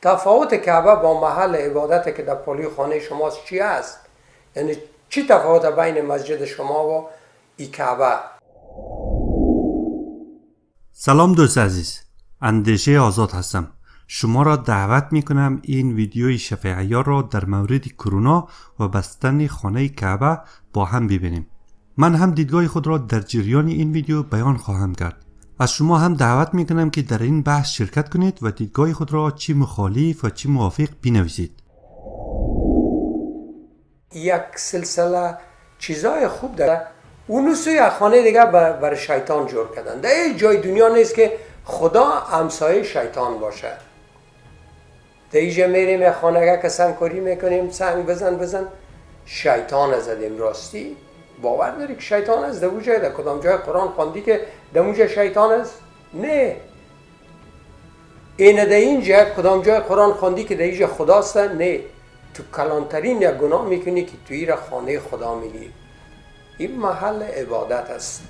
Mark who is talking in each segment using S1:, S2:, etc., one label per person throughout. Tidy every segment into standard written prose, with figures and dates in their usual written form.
S1: تفاوت کعبه با محل عبادت که در پالی خانه شماست چی است؟ یعنی چی تفاوت بین مسجد شما و این کعبه؟
S2: سلام دوست عزیز، اندیشه آزاد هستم. شما را دعوت می کنم این ویدیوی شفیع عیار را در مورد کرونا و بستن خانه کعبه با هم ببینیم. من هم دیدگاه خود را در جریان این ویدیو بیان خواهم کرد. از شما هم دعوت می کنم که در این بحث شرکت کنید و دیدگاه خود را چی مخالف و چی موافق بنویسید.
S1: یک سلسله چیزای خوب داره. اونو سوی خانه دیگه برای شیطان جور کردن. در هیچ جای دنیا نیست که خدا همسایه شیطان باشه. در اینجا میریم خانه که سنگکاری میکنیم، سنگ بزن شیطان زدیم. راستی باور داری که شیطان است؟ در اونجا در کدام جای قرآن خواندی که در اونجا شیطان است؟ نه. این در اینجا کدام جای قرآن خواندی که در اینجا خداست؟ نه. تو کلانترین یک گناه میکنی که توی را خانه خدا میگی. این محل عبادت است.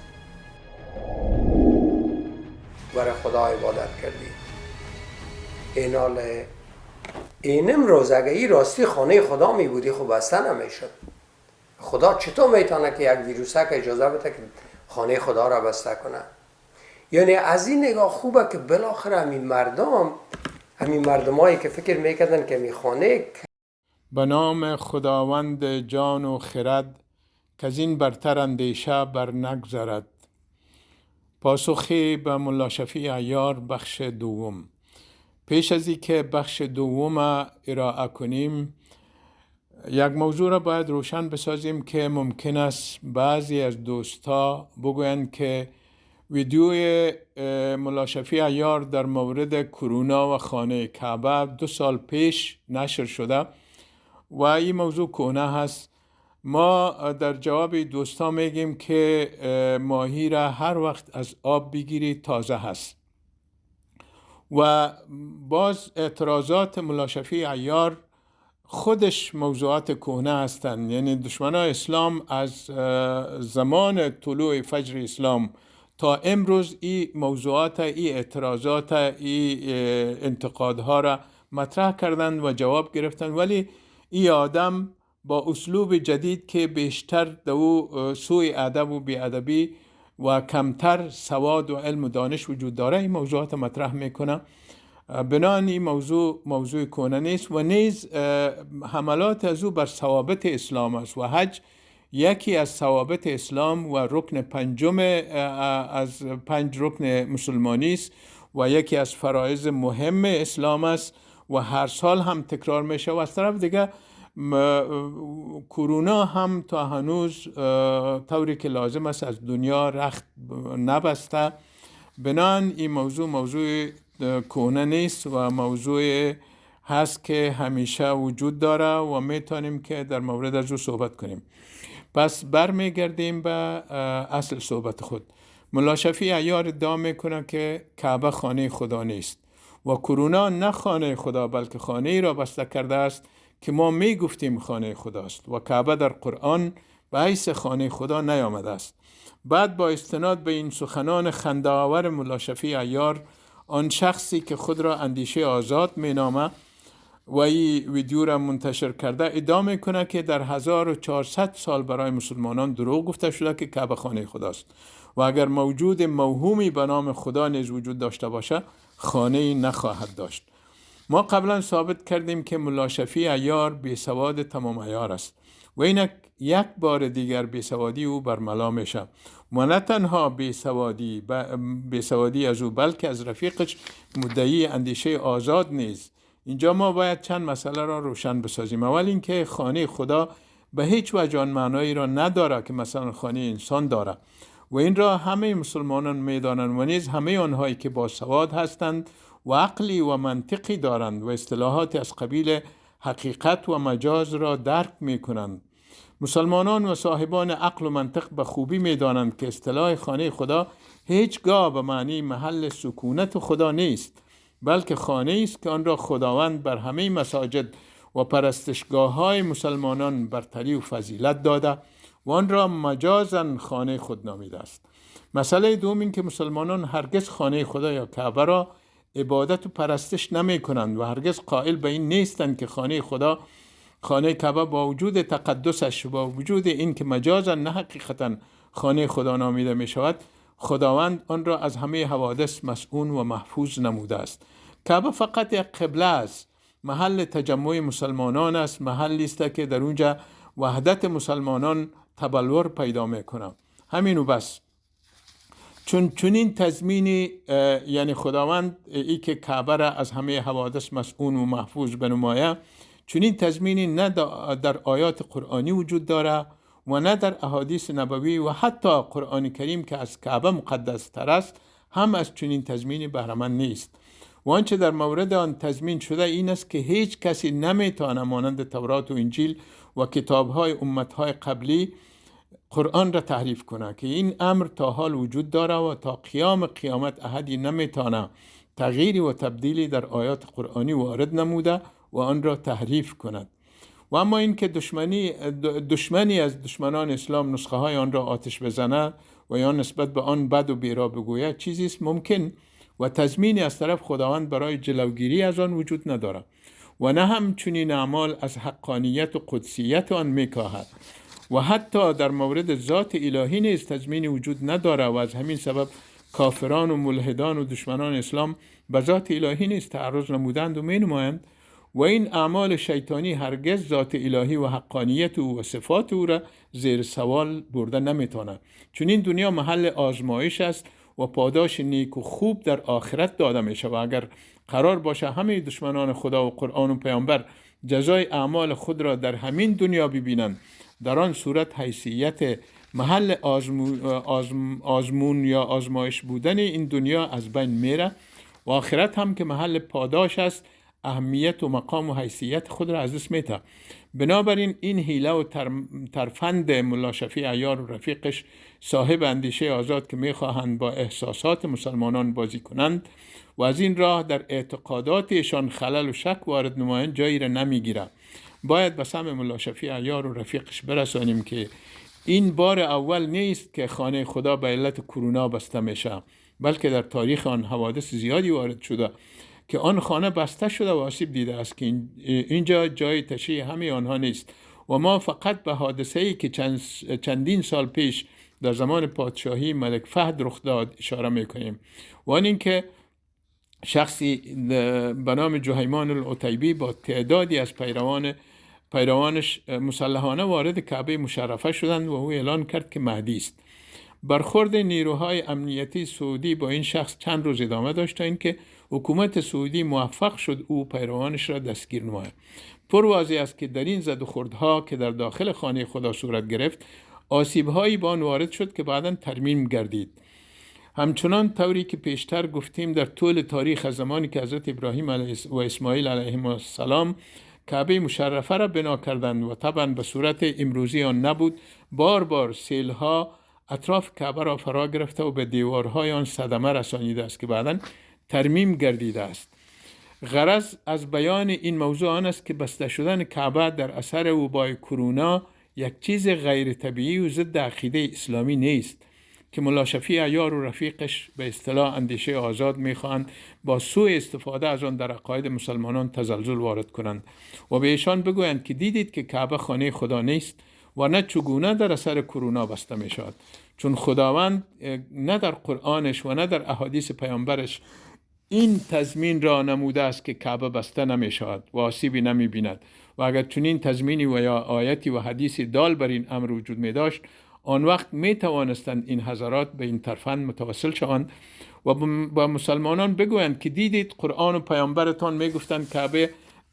S1: برای خدا عبادت کردی. این امروز اگه این راستی خانه خدا می بودی خب بسته نمیشد. خدا چطور میتونه که یک ویروسه که اجازه بده که خانه خدا را بسته کنه؟ یعنی از این نگاه خوبه که بالاخره همین مردمایی که فکر میکردن که می خانه
S3: به نام خداوند جان و خرد که از این برتر اندیشه بر نگذرد. پاسخی به ملا شفیع عیار بخش دوم. پیش از این که بخش دوم ارائه کنیم یک موضوع را باید روشن بسازیم که ممکن است بعضی از دوستا بگویند که ویدیوی ملا شفیع عیار در مورد کرونا و خانه کعبه 2 سال پیش نشر شده و این موضوع کهنه هست. ما در جواب دوستا میگیم که ماهی را هر وقت از آب بگیری تازه هست. و باز اعتراضات ملا شفیع عیار خودش موضوعات کهنه هستند. یعنی دشمنان اسلام از زمان طلوع فجر اسلام تا امروز این موضوعات، این اعتراضات، این انتقادها را مطرح کردند و جواب گرفتند، ولی این آدم با اسلوب جدید که بیشتر دو سوی ادب و بیادبی و کمتر سواد و علم و دانش وجود داره این موضوعات مطرح میکنه. بنابراین این موضوع کهنه نیست و نیز حملات از او بر ثوابت اسلام است و حج یکی از ثوابت اسلام و رکن پنجم از 5 رکن مسلمانی است و یکی از فرایض مهم اسلام است و هر سال هم تکرار میشه. و از طرف دیگه کرونا هم تا هنوز طوری که لازم است از دنیا رخت نبسته. بنابراین این موضوع کهنه نیست و موضوع هست که همیشه وجود داره و میتونیم که در مورد از او صحبت کنیم. پس برمیگردیم به اصل صحبت خود. ملا شفیع عیار ادعا میکنه که کعبه خانه خدا نیست و کرونا نه خانه خدا بلکه خانه ای را بسته کرده است که ما میگفتیم خانه خداست و کعبه در قرآن به حیث خانه خدا نیامده است. بعد با استناد به این سخنان خنده‌آور ملا شفیع عیار، آن شخصی که خود را اندیشه آزاد مینامه و این ویدیو را منتشر کرده ادعا میکنه که در 1400 سال برای مسلمانان دروغ گفته شده که کعبه خانه خداست و اگر موجود موهومی به نام خدا نیز وجود داشته باشه خانه‌ای نخواهد داشت. ما قبلا ثابت کردیم که ملا شفیع عیار بیسواد تمام عیار است و اینک یک بار دیگر بیسوادی او برملا میشه و نه تنها بیسوادی از او بلکه از رفیقش مدعی اندیشه آزاد نیز. اینجا ما باید چند مسئله را روشن بسازیم. اول اینکه خانه خدا به هیچ وجه آن معنایی را نداره که مثلا خانه انسان داره و این را همه مسلمانان میدانند و نیز همه آنهایی که با سواد هستند و عقلی و منطقی دارند و اصطلاحات از قبیل حقیقت و مجاز را درک میکنند. مسلمانان و صاحبان عقل و منطق به خوبی میدانند که اصطلاح خانه خدا هیچگاه به معنی محل سکونت خدا نیست، بلکه خانه است که آن را خداوند بر همه مساجد و پرستشگاه های مسلمانان برتری و فضیلت داده و آن را مجازاً خانه خود نامیده است. مسئله دوم این که مسلمانان هرگز خانه خدا یا کعبه را عبادت و پرستش نمی کنند و هرگز قائل به این نیستند که خانه خدا، خانه کعبه با وجود تقدسش و با وجود این که مجازا نه حقیقتا خانه خدا نامیده می شود، خداوند آن را از همه حوادث مسئول و محفوظ نموده است. کعبه فقط یک قبله است، محل تجمع مسلمانان است، محلی است که در اونجا وحدت مسلمانان تبلور پیدا میکنه. همین و بس. چون این تضمینی، یعنی خداوند ای که کعبه را از همه حوادث مسئول و محفوظ بنمایه، چون این تضمینی نه در آیات قرآنی وجود داره و نه در احادیث نبوی و حتی قرآن کریم که از کعبه مقدس تر است هم از چنین تضمینی بهره‌مند نیست. و آنچه در مورد آن تضمین شده این است که هیچ کسی نمیتواند مانند تورات و انجیل و کتاب‌های امت‌های قبلی قرآن را تحریف کنه، که این امر تا حال وجود داره و تا قیامت احدی نمیتونه تغییری و تبدیلی در آیات قرآنی وارد نموده و آن را تحریف کند. و اما این که دشمنی از دشمنان اسلام نسخه های آن را آتش بزنه و یا نسبت به آن بد و بیرا بگوید چیزی است ممکن و تضمینی از طرف خداوند برای جلوگیری از آن وجود نداره و نه هم چنین اعمال از حقانیت و قدسیت آن میکاهد و حتی در مورد ذات الهی نیز تضمینی وجود نداره و از همین سبب کافران و ملحدان و دشمنان اسلام به ذات الهی نیز تعرض نمودند و مینمایند و این اعمال شیطانی هرگز ذات الهی و حقانیت او و صفات او را زیر سوال برده نمیتونه، چون این دنیا محل آزمایش است و پاداش نیک و خوب در آخرت داده میشه و اگر قرار باشه همه دشمنان خدا و قرآن و پیامبر جزای اعمال خود را در همین دنیا ببینند، در آن صورت حیثیت محل آزمون یا آزمایش بودن این دنیا از بین میره و آخرت هم که محل پاداش است اهمیت و مقام و حیثیت خود را از دست میده. بنابراین این حیله و ترفند ملا شفیع عیار و رفیقش صاحب اندیشه آزاد که میخواهند با احساسات مسلمانان بازی کنند و از این راه در اعتقاداتشان خلل و شک وارد نمایند جایی را نمیگیره. باید به سمع ملا شفیع عیار و رفیقش برسانیم که این بار اول نیست که خانه خدا به علت کرونا بسته میشه، بلکه در تاریخ آن حوادث زیادی وارد شده که آن خانه بسته شده و آسیب دیده است که اینجا جای تشریح همه آنها نیست و ما فقط به حادثه‌ای که چندین سال پیش در زمان پادشاهی ملک فهد رخ داد اشاره میکنیم و آن این که شخصی به نام جهیمان العتیبی با تعدادی از پیروانش مسلحانه وارد کعبه مشرفه شدند و او اعلان کرد که مهدی است. برخورد نیروهای امنیتی سعودی با این شخص چند روز ادامه داشت تا اینکه حکومت سعودی موفق شد او پیروانش را دستگیر نماید. پرواضح است که در این زد و خوردها که در داخل خانه خدا صورت گرفت آسیب‌هایی با آن وارد شد که بعداً ترمیم گردید. همچنان طوری که پیشتر گفتیم در طول تاریخ از زمانی که حضرت ابراهیم و اسماعیل علیهم السلام کعبه مشرفه را بنا کردند و طبعا به صورت امروزی آن نبود، بار بار سیلها اطراف کعبه را فرا گرفته و به دیوارهای آن صدمه رسانیده است که بعداً ترمیم گردیده است. غرض از بیان این موضوع آن است که بسته شدن کعبه در اثر وبای کرونا یک چیز غیر طبیعی و ضد عقیده اسلامی نیست که ملا شفیع عیار و رفیقش به اصطلاح اندیشه آزاد میخواهند با سوء استفاده از آن در عقاید مسلمانان تزلزل وارد کنند و به ایشان بگویند که دیدید که کعبه خانه خدا نیست و نه چگونه در اثر کرونا بسته می شود، چون خداوند نه در قرآنش و نه در احادیث پیامبرش این تضمین را نموده است که کعبه بسته نمی شود و آسیبی نمی بیند و اگر چنین تضمینی و یا آیتی و حدیثی دال بر این امر وجود می داشت آن وقت می توانستند این حضرات به این ترفند متوسل شوند و با مسلمانان بگویند که دیدید قرآن و پیامبرتان می گفتند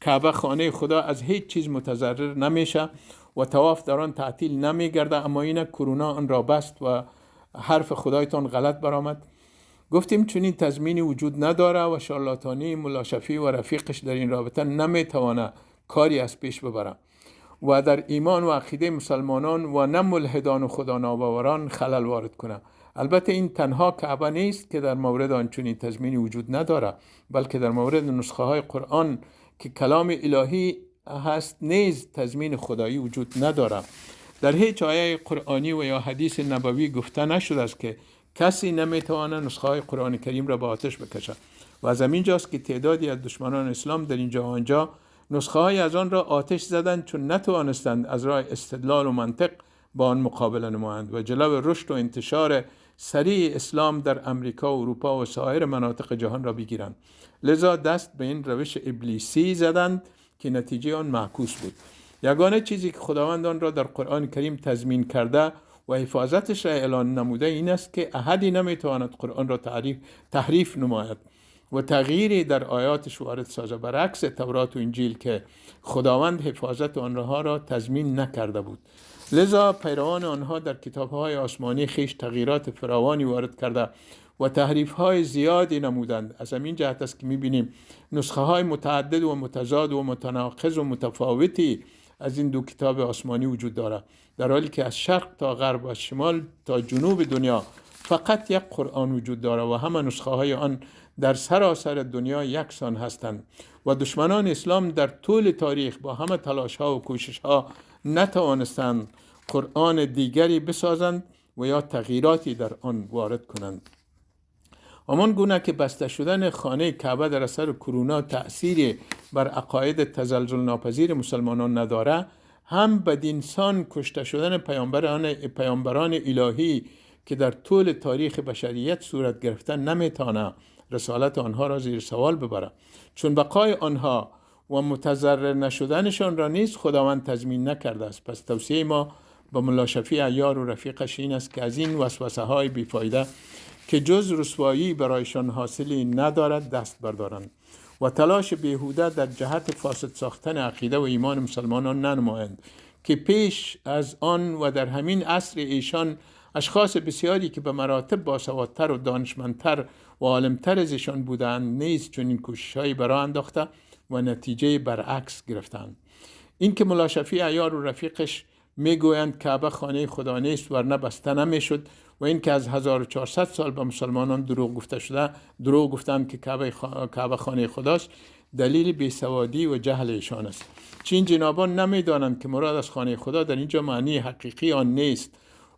S3: کعبه خانه خدا از هیچ چیز متضرر نمیشه و طواف در آن تعطیل نمیگرده، اما این کرونا آن را بست و حرف خدایتان غلط برآمد. گفتیم چنین تضمینی وجود نداره و شارلاتانی ملا شفیع و رفیقش در این رابطه نمیتوانه کاری از پیش ببره و در ایمان و عقیده مسلمانان و نه ملحدان و خدا ناباوران خلل وارد کنه. البته این تنها کعبه نیست که در مورد آن چنین تضمینی وجود نداره، بلکه در مورد نسخه های قرآن که کلام الهی هست نیز تضمین خدایی وجود نداره. در هیچ آیه قرآنی و یا حدیث نبوی گفته نشده است که کسی نمیتواند نسخه های قرآن کریم را به آتش بکشد و از همین جاست که تعدادی از دشمنان اسلام در اینجا و آنجا نسخه های از آن را آتش زدند، چون نتوانستند از راه استدلال و منطق با آن مقابله نمایند و جلو رشد و انتشار سریع اسلام در امریکا و اروپا و سایر مناطق جهان را بگیرند. لذا دست به این روش ابلیسی زدند که نتیجه آن معکوس بود. یگانه چیزی که خداوند آن را در قرآن کریم تضمین کرده و حفاظتش را اعلان نموده این است که احدی نمیتواند قرآن را تحریف نماید و تغییری در آیاتش وارد سازه، برعکس تورات و انجیل که خداوند حفاظت آنها را تضمین نکرده بود. لذا پیروان آنها در کتاب‌های آسمانی خیش تغییرات فراوانی وارد کرده و تحریف‌های زیادی نمودند. از همین جهت است که می‌بینیم نسخه‌های متعدد و متضاد و متناقض و متفاوتی از این دو کتاب آسمانی وجود دارد، در حالی که از شرق تا غرب و از شمال تا جنوب دنیا فقط یک قرآن وجود دارد و همه نسخه‌های آن در سراسر دنیا یکسان هستند و دشمنان اسلام در طول تاریخ با همه تلاش‌ها و کوشش‌ها نتوانستند قرآن دیگری بسازند و یا تغییراتی در آن وارد کنند. همان گونه که بسته شدن خانه کعبه در اثر کرونا تأثیری بر عقاید تزلزل ناپذیر مسلمانان نداره، هم بدینسان کشته شدن پیامبران الهی که در طول تاریخ بشریت صورت گرفتن نمیتونه رسالت آنها را زیر سوال ببره، چون بقای آنها و متضرر نشدنشان را نیز خداوند تضمین نکرده است. پس توصیه ما به ملا شفیع عیار و رفیقش این است که از این وسوسه های بیفایده که جز رسوایی برایشان حاصلی ندارد دست بردارند و تلاش بیهوده در جهت فاسد ساختن عقیده و ایمان مسلمانان ننمایند که پیش از آن و در همین عصر ایشان اشخاص بسیاری که به مراتب باسوادتر و دانشمندتر و عالمتر از ایشان بودند نیز چنین کوشش‌هایی برآ انداخته و نتیجه برعکس گرفتند. این که ملا شفیع عیار و رفیقش میگویند کعبه خانه خدا نیست ورنه بسته نمیشد و این که از 1400 سال به مسلمانان دروغ گفتند که کعبه خانه خداست، دلیل بیسوادی و جهل ایشان است. چین جنابان نمیدانند که مراد از خانه خدا در اینجا معنی حقیقی آن نیست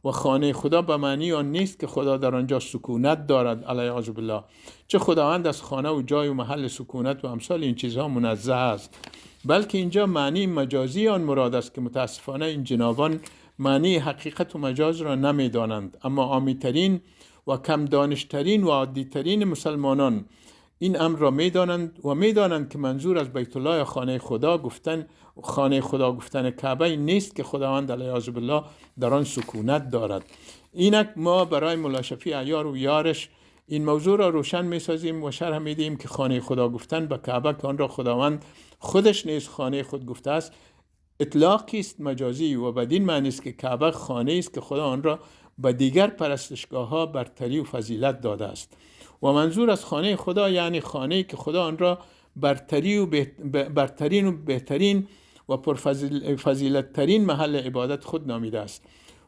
S3: و خانه خدا به معنی آن نیست که خدا در آنجا سکونت دارد علیه بالله، چه خداوند از خانه و جای و محل سکونت و امثال این چیزها منزه است، بلکه اینجا معنی مجازی آن مراد است که متاسفانه این جنابان معنی حقیقت و مجاز را نمیدانند. اما عامی‌ترین و کم دانشترین و عادی‌ترین مسلمانان این امر را میدانند که منظور از بیت الله خانه خدا گفتن کعبه نیست که خداوند علیه بالله در آن سکونت دارد. اینک ما برای ملا شفیع عیار و یارش این موضوع را روشن می‌سازیم و شرح می‌دهیم که خانه خدا گفتن به کعبه که آن را خداوند خودش نیز خانه خود گفته است اطلاقی است مجازی و بدین معنی است که کعبه خانه است که خدا آن را به دیگر پرستشگاه‌ها برتری و فضیلت داده است و منظور از خانه خدا یعنی خانه‌ای که خدا آن را برترین و بهترین و پرفضیلت ترین محل عبادت خود نامیده است.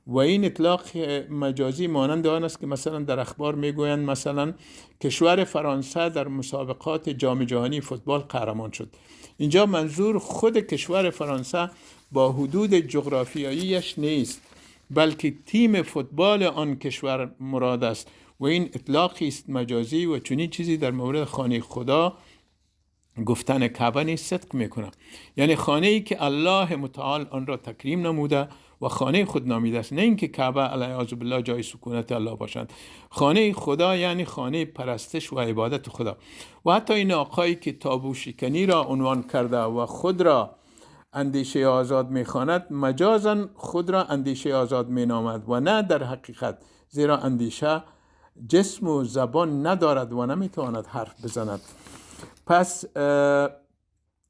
S3: و این اطلاق مجازی مانند آن است که مثلا در اخبار میگویند مثلا کشور فرانسه در مسابقات جام جهانی فوتبال قهرمان شد. اینجا منظور خود کشور فرانسه با حدود جغرافیاییش نیست، بلکه تیم فوتبال آن کشور مراد است و این اطلاقی است مجازی و چنین چیزی در مورد خانه خدا گفتن کعبه نیز صدق میکنه، یعنی خانه ای که الله متعال آن را تکریم نموده و خانه خود نامیده است، نه اینکه کعبه علیه بالله جای سکونت الله باشند. خانه خدا یعنی خانه پرستش و عبادت خدا. و حتی این آقایی که تابو شکنی را عنوان کرده و خود را اندیشه آزاد میخواند مجازاً خود را اندیشه آزاد مینامد و نه در حقیقت، زیرا اندیشه جسم و زبان ندارد و نمیتواند حرف بزند. پس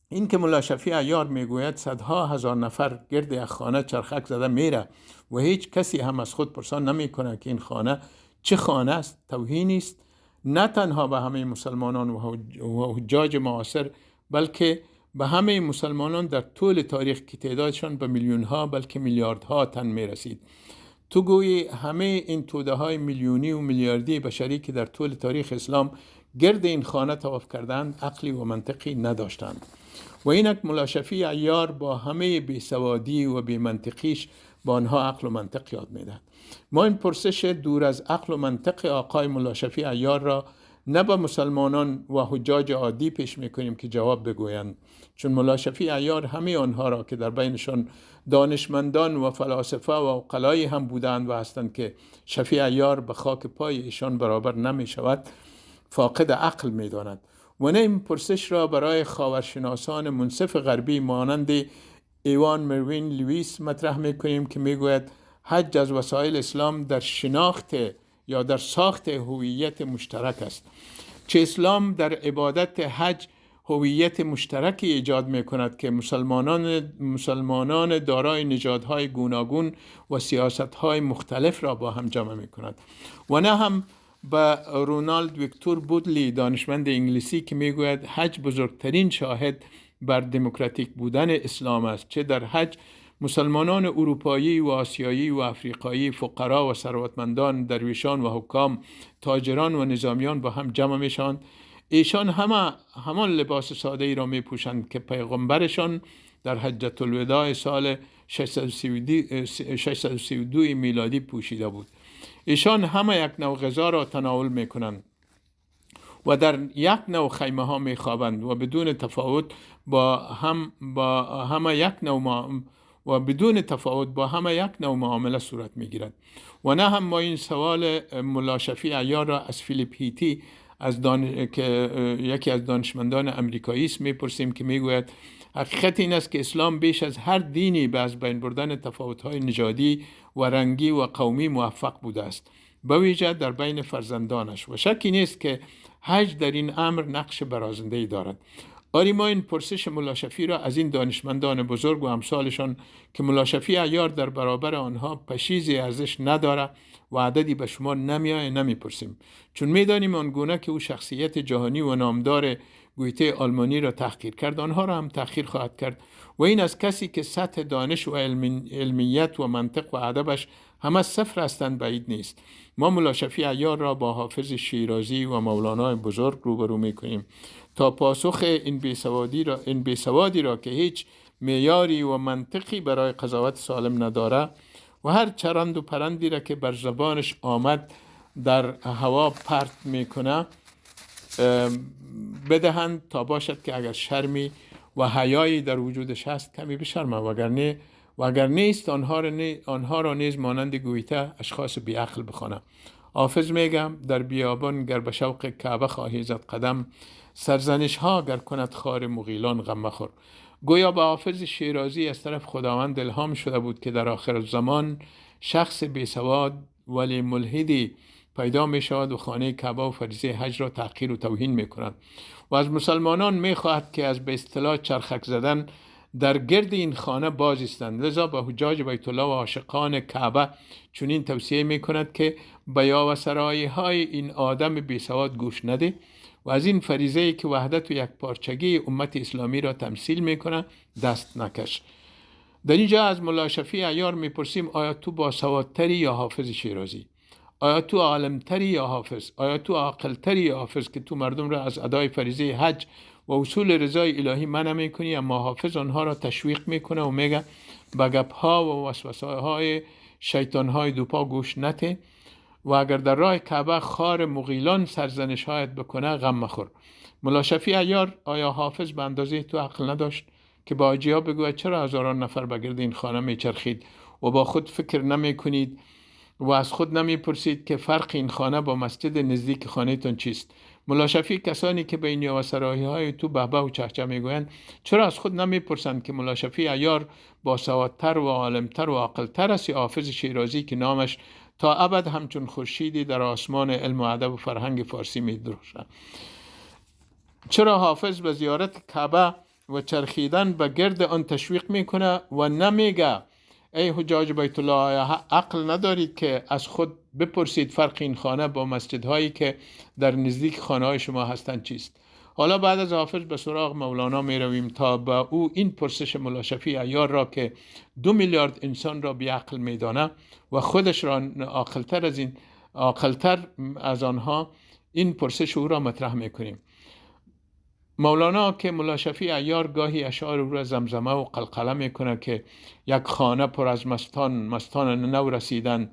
S3: این که ملا شفیع عیار میگوید صدها هزار نفر گرد یک خانه چرخک زده میره و هیچ کسی هم از خود پرسان نمیکنه که این خانه چه خانه است، توهینی است نه تنها به همه مسلمانان و حجاج معاصر، بلکه به همه مسلمانان در طول تاریخ که تعدادشان به میلیون ها بلکه میلیاردها تن میرسید. تو گویی همه این توده های میلیونی و میلیاردی بشری که در طول تاریخ اسلام گرد این خانه طواف کردند عقلی و منطقی نداشتند. و اینک ملا شفیع عیار با همه بیسوادی و بیمنطقیش با آنها عقل و منطق یاد میدهد. ما این پرسش دور از عقل و منطق آقای ملا شفیع عیار را نه با مسلمانان و حجاج عادی پیش میکنیم که جواب بگویند، چون ملا شفیع عیار همه آنها را که در بینشان دانشمندان و فلاسفه و عقلای هم بودند و هستند که شفیع عیار به خاک پای ایشان برابر نمی شود فاقد عقل می داند. و نه این پرسش را برای خاورشناسان منصف غربی مانند ایوان مروین لویس مطرح میکنیم که میگوید حج از وسایل اسلام در شناخت یا در ساخت هویت مشترک است. چه اسلام در عبادت حج هویت مشترکی ایجاد میکند که مسلمانان دارای نژادهای گوناگون و سیاستهای مختلف را با هم جمع میکند، و نه هم با رونالد ویکتور بودلی دانشمند انگلیسی که میگوید حج بزرگترین شاهد بر دموکراتیک بودن اسلام است. چه در حج مسلمانان اروپایی و آسیایی و افریقایی، فقرا و ثروتمندان، درویشان و حکام، تاجران و نظامیان با هم جمع میشوند. ایشان همان لباس ساده ای را می پوشند که پیغمبرشان در حجة الوداع سال 632 میلادی پوشیده بود. ایشان همه یک نوع غذا را تناول می کنند و در یک نوع خیمه ها می خوابند و بدون تفاوت با همه یک نوع معامله صورت می گیرد. و نه هم ما این سوال ملا شفیع عیار را از فیلیپ هیتی که یکی از دانشمندان امریکایی است میپرسیم که میگوید حقیقت این است که اسلام بیش از هر دینی به از بین بردن تفاوت‌های نژادی و رنگی و قومی موفق بوده است، به ویژه در بین فرزندانش، و شکی نیست که حج در این امر نقش برازنده‌ای دارد. آری ما این پرسش ملا شفیع را از این دانشمندان بزرگ و امثالشان که ملا شفیع عیار در برابر آنها پشیزی ارزش نداره و عددی به شما نمیپرسیم، چون میدانیم آنگونه که او شخصیت جهانی و نامدار گویته آلمانی را تحقیر کرد، آنها را هم تحقیر خواهد کرد، و این از کسی که سطح دانش و علمیت و منطق و ادبش همه صفر هستند بعید نیست. ما ملا شفیع عیار را با حافظ شیرازی و مولانا بزرگ روبرو میکنیم تا پاسخ این بیسوادی را که هیچ معیاری و منطقی برای قضاوت سالم نداره و هر چرند و پرندی را که بر زبانش آمد در هوا پرت میکنه بدهند، تا باشد که اگر شرمی و حیایی در وجودش هست کمی بشرمه، وگر نیست آنها را نیز مانند گویته اشخاص بیعقل بخوانه. حافظ میگم در بیابان گر به شوق کعبه خواهی زد قدم، سرزنش ها گر کند خار مغیلان غم مخور. گویا به حافظ شیرازی از طرف خداوند الهام شده بود که در آخر زمان شخص بیسواد ولی ملحدی پیدا می شود و خانه کعبه و فریضه حج را تحقیر و توهین می کند و از مسلمانان می خواهد که از به اصطلاح چرخک زدن در گرد این خانه باز ایستند. لذا به حجاج بیت الله و عاشقان کعبه چنین توصیه می کند که به یاوه‌سرایی های این آدم بیسواد گوش نده و از این فریضه‌ای که وحدت و یکپارچگی امت اسلامی را تمثیل می کند دست نکش. در اینجا از ملا شفیع عیار می پرسیم آیا تو باسوادتری یا حافظ شیرازی؟ آیا تو عالمتری یا حافظ؟ آیا تو عاقلتری یا حافظ که تو مردم را از ادای فریضه حج و اصول رضای الهی منع میکنی، اما حافظ آنها را تشویق میکنه و میگه به گپ‌ها و وسوسه‌های شیطان‌های دوپا گوش نده و اگر در راه کعبه خار مغیلان سرزنش‌هایت بکنه غم مخور. ملا شفیع عیار آیا حافظ به اندازه تو عقل نداشت که با حاجی‌ها بگوید چرا هزاران نفر به گرد این خانه میچرخید و با خود فکر نمیکنید و از خود نمیپرسید که فرق این خانه با مسجد نزدیک خانه‌تان چیست؟ ملا شفیع کسانی که بین یاوه‌سرایی‌های تو بهبه و چهچه میگویند چرا از خود نمیپرسند که ملا شفیع عیار باسوادتر و عالمتر و عاقلتر است یا حافظ شیرازی که نامش تا ابد همچون خورشیدی در آسمان علم و ادب و فرهنگ فارسی میدرخشد؟ چرا حافظ به زیارت کعبه و چرخیدن به گرد آن تشویق میکنه و نمیگه ای حجاج بیت الله عقل ندارید که از خود بپرسید فرق این خانه با مسجدهایی که در نزدیک خانه های شما هستند چیست؟ حالا بعد از حافظ به سراغ مولانا می رویم تا با او این پرسش ملا شفیع عیار را که 2 میلیارد انسان را بیعقل می دانه و خودش را عاقلتر از آنها این پرسش او را مطرح می کنیم. مولانا که ملا شفیع عیار گاهی اشعار او را زمزمه و قلقله میکنه که یک خانه پر از مستان نو رسیدن،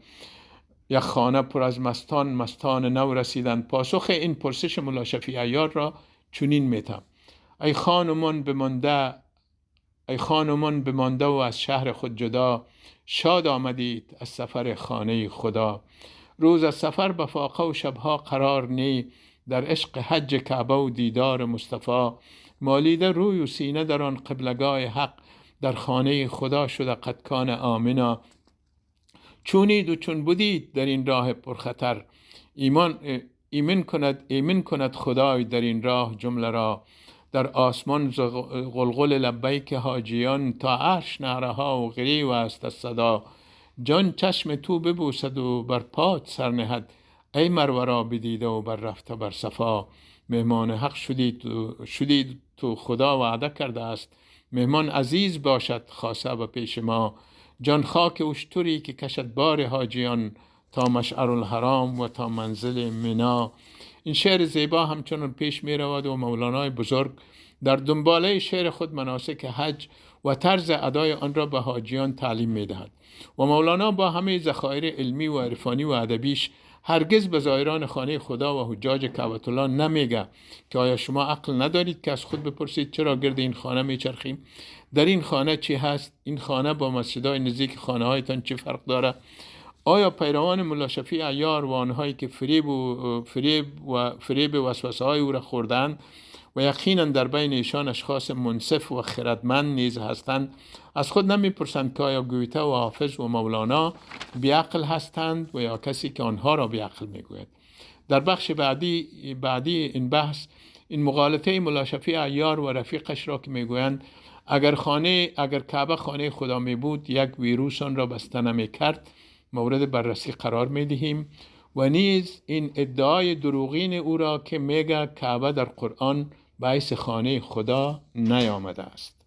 S3: یک خانه پر از مستان نو رسیدند. پاسخ این پرسش ملا شفیع عیار را چنین می‌دهم: ای خانمان بمانده و از شهر خود جدا، شاد آمدید از سفر خانه خدا. روز از سفر به فاقه و شبها قرار نی، در عشق حج کعبه و دیدار مصطفی. مالیده روی و سینه در آن قبلگاه حق، در خانه خدا شده قد کان آمنا. چونید و چون بودید در این راه پرخطر، ایمن کند خدای در این راه جمله را. در آسمان غلغل لبیک حاجیان، تا عرش نعره ها و غریو است از صدا. جان چشم تو ببوسد و بر پات سر نهد، ای مرورا بدیده و بر رفته بر صفا. مهمان حق شدید تو خدا وعده کرده است، مهمان عزیز باشد خاصه به پیش ما. جان خاک اشتری که کشد بار حاجیان، تا مشعر الحرام و تا منزل منا. این شعر زیبا همچنان پیش می رود و مولانای بزرگ در دنباله شعر خود مناسک حج و طرز ادای آن را به حاجیان تعلیم می دهد. و مولانا با همه ذخایر علمی و عرفانی و ادبیش هرگز به زائران خانه خدا و حجاج کعبة الله نمیگه که آیا شما عقل ندارید که از خود بپرسید چرا گرد این خانه میچرخیم؟ در این خانه چی هست؟ این خانه با مسجدهای نزدیک خانه هایتان چه فرق داره؟ آیا پیروان ملا شفیع عیار و آنهایی که فریب وسوسه های او را خوردند و یقینا در بین ایشان اشخاص منصف و خردمند نیز هستند، از خود نمیپرسند که آیا گویته و حافظ و مولانا بیعقل هستند و یا کسی که آنها را بیعقل میگوید؟ در بخش بعدی این بحث، این مغالطه ملا شفیع عیار و رفیقش را که میگویند اگر کعبه خانه خدا می بود، یک ویروس آن را بسته نمی کرد، مورد بررسی قرار می دهیم. و نیز این ادعای دروغین او را که میگه کعبه در قرآن باعث خانه خدا نیامده است.